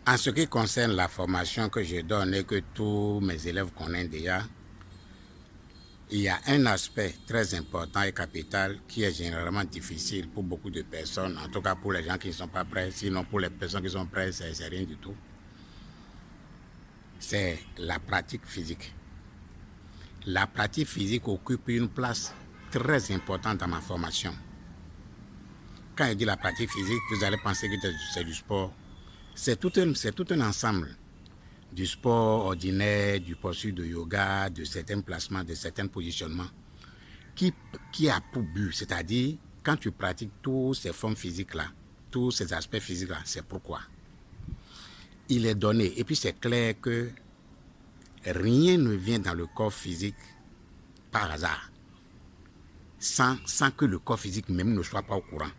En ce qui concerne la formation que je donne et que tous mes élèves connaissent déjà, il y a un aspect très important et capital qui est généralement difficile pour beaucoup de personnes, en tout cas pour les gens qui ne sont pas prêts, sinon pour les personnes qui sont prêtes, c'est rien du tout. C'est la pratique physique. La pratique physique occupe une place très importante dans ma formation. Quand je dis la pratique physique, vous allez penser que c'est du sport. C'est tout un ensemble du sport ordinaire, du posture de yoga, de certains placements, de certains positionnements qui a pour but, c'est-à-dire quand tu pratiques toutes ces formes physiques-là, tous ces aspects physiques-là, c'est pourquoi. Il est donné, et puis c'est clair que rien ne vient dans le corps physique par hasard, sans que le corps physique même ne soit pas au courant.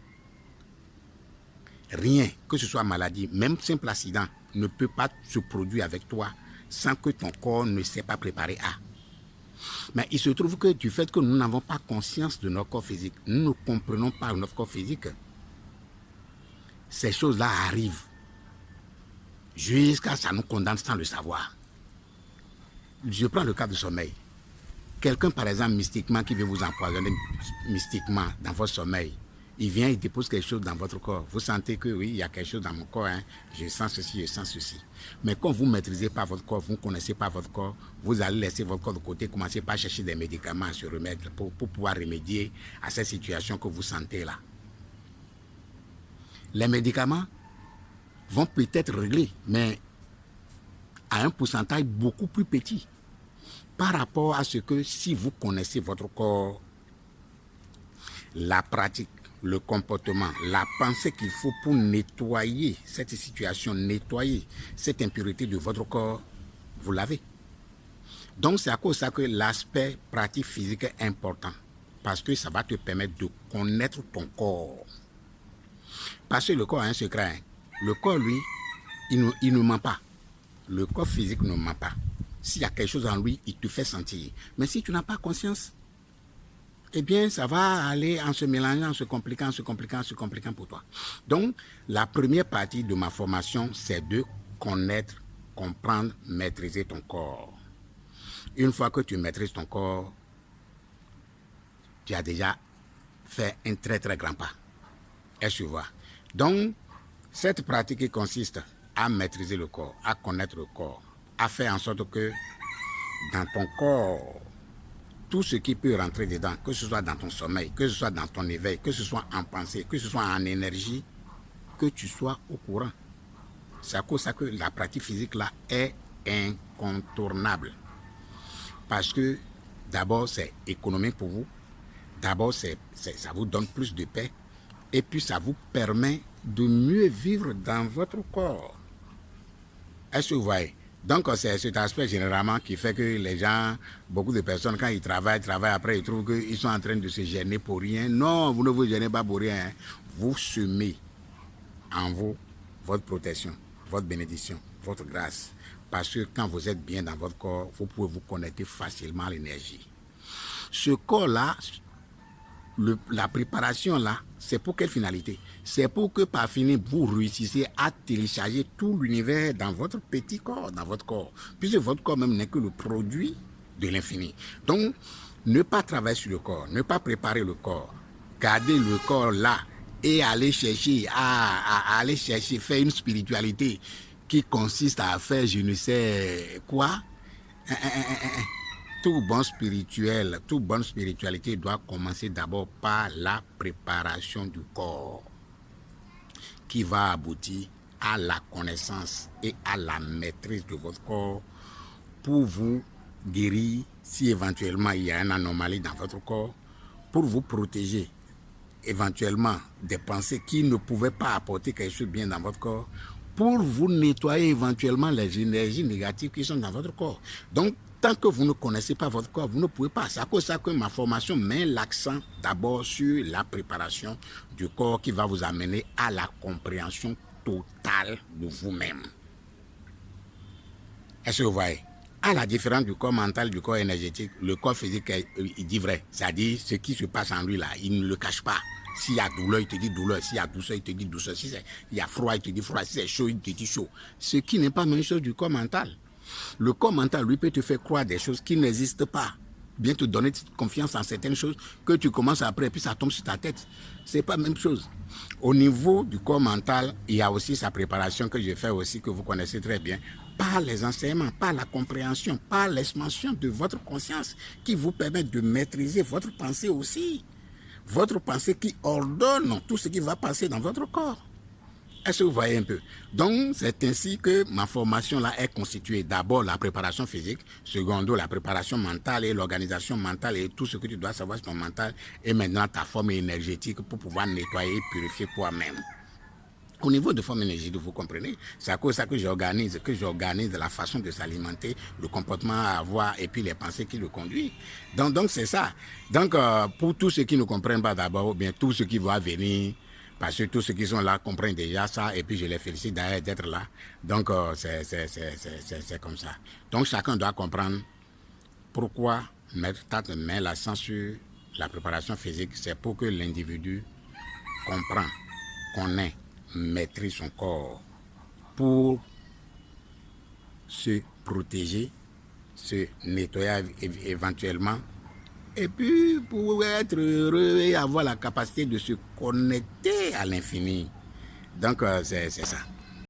Rien, que ce soit maladie, même simple accident, ne peut pas se produire avec toi sans que ton corps ne s'est pas préparé à. Mais il se trouve que du fait que nous n'avons pas conscience de notre corps physique, nous ne comprenons pas notre corps physique, ces choses-là arrivent jusqu'à ça nous condamne sans le savoir. Je prends le cas du sommeil. Quelqu'un, par exemple, mystiquement, qui veut vous empoisonner mystiquement dans votre sommeil, il vient, il dépose quelque chose dans votre corps. Vous sentez que oui, il y a quelque chose dans mon corps, hein. Je sens ceci, je sens ceci. Mais quand vous ne maîtrisez pas votre corps, vous ne connaissez pas votre corps, vous allez laisser votre corps de côté, commencer par chercher des médicaments à se remettre pour pouvoir remédier à cette situation que vous sentez là. Les médicaments vont peut-être régler, mais à un pourcentage beaucoup plus petit par rapport à ce que si vous connaissez votre corps, la pratique, le comportement, la pensée qu'il faut pour nettoyer cette situation, nettoyer cette impureté de votre corps, vous l'avez. Donc c'est à cause de ça que l'aspect pratique physique est important, parce que ça va te permettre de connaître ton corps. Parce que le corps a un secret. Le corps, lui, il ne ment pas. Le corps physique ne ment pas. S'il y a quelque chose en lui, il te fait sentir. Mais si tu n'as pas conscience, eh bien, ça va aller en se mélangeant, en se compliquant pour toi. Donc, la première partie de ma formation, c'est de connaître, comprendre, maîtriser ton corps. Une fois que tu maîtrises ton corps, tu as déjà fait un très très grand pas. Est-ce que tu vois? Donc, cette pratique qui consiste à maîtriser le corps, à connaître le corps, à faire en sorte que dans ton corps, tout ce qui peut rentrer dedans, que ce soit dans ton sommeil, que ce soit dans ton éveil, que ce soit en pensée, que ce soit en énergie, que tu sois au courant. C'est à cause de ça que la pratique physique là est incontournable. Parce que d'abord c'est économique pour vous, d'abord ça vous donne plus de paix, et puis ça vous permet de mieux vivre dans votre corps. Est-ce que vous voyez? Donc c'est cet aspect généralement qui fait que les gens, beaucoup de personnes, quand ils travaillent après, ils trouvent qu'ils sont en train de se gêner pour rien. Non, vous ne vous gênez pas pour rien. Vous semez en vous votre protection, votre bénédiction, votre grâce. Parce que quand vous êtes bien dans votre corps, vous pouvez vous connecter facilement à l'énergie. Ce corps-là, la préparation là, c'est pour quelle finalité? C'est pour que par fini, vous réussissiez à télécharger tout l'univers dans votre petit corps, dans votre corps. Puisque votre corps même n'est que le produit de l'infini. Donc, ne pas travailler sur le corps, ne pas préparer le corps, garder le corps là et aller chercher, aller chercher, faire une spiritualité qui consiste à faire je ne sais quoi. Toute bonne spiritualité doit commencer d'abord par la préparation du corps qui va aboutir à la connaissance et à la maîtrise de votre corps pour vous guérir si éventuellement il y a une anomalie dans votre corps, pour vous protéger éventuellement des pensées qui ne pouvaient pas apporter quelque chose de bien dans votre corps, pour vous nettoyer éventuellement les énergies négatives qui sont dans votre corps. Donc, tant que vous ne connaissez pas votre corps, vous ne pouvez pas. C'est à cause de ça que ma formation met l'accent d'abord sur la préparation du corps qui va vous amener à la compréhension totale de vous-même. Est-ce que vous voyez? À la différence du corps mental, du corps énergétique, le corps physique, il dit vrai. C'est-à-dire ce qui se passe en lui là, il ne le cache pas. S'il y a douleur, il te dit douleur. S'il y a douceur, il te dit douceur. S'il y a froid, il te dit froid. Si c'est chaud, il te dit chaud. Ce qui n'est pas la même chose du corps mental. Le corps mental, lui, peut te faire croire des choses qui n'existent pas. Bien te donner confiance en certaines choses que tu commences après, puis ça tombe sur ta tête. C'est pas la même chose. Au niveau du corps mental, il y a aussi sa préparation que je fais aussi, que vous connaissez très bien, par les enseignements, par la compréhension, par l'expansion de votre conscience, qui vous permet de maîtriser votre pensée aussi. Votre pensée qui ordonne tout ce qui va passer dans votre corps. Est-ce que vous voyez un peu? Donc, c'est ainsi que ma formation là est constituée. D'abord, la préparation physique. Secondo, la préparation mentale et l'organisation mentale et tout ce que tu dois savoir sur ton mental. Et maintenant, ta forme énergétique pour pouvoir nettoyer et purifier toi-même. Au niveau de forme énergétique, vous comprenez, c'est à cause de ça que j'organise la façon de s'alimenter, le comportement à avoir et puis les pensées qui le conduisent. Donc c'est ça. Donc, pour tous ceux qui ne comprennent pas d'abord, ou bien tous ceux qui vont venir, parce que tous ceux qui sont là comprennent déjà ça, et puis je les félicite d'ailleurs d'être là. Donc, c'est comme ça. Donc, chacun doit comprendre pourquoi mettre l'accent sur la préparation physique. C'est pour que l'individu comprenne, connaisse, maîtrise son corps pour se protéger, se nettoyer éventuellement, et puis pour être heureux et avoir la capacité de se connecter à l'infini. Donc, c'est ça.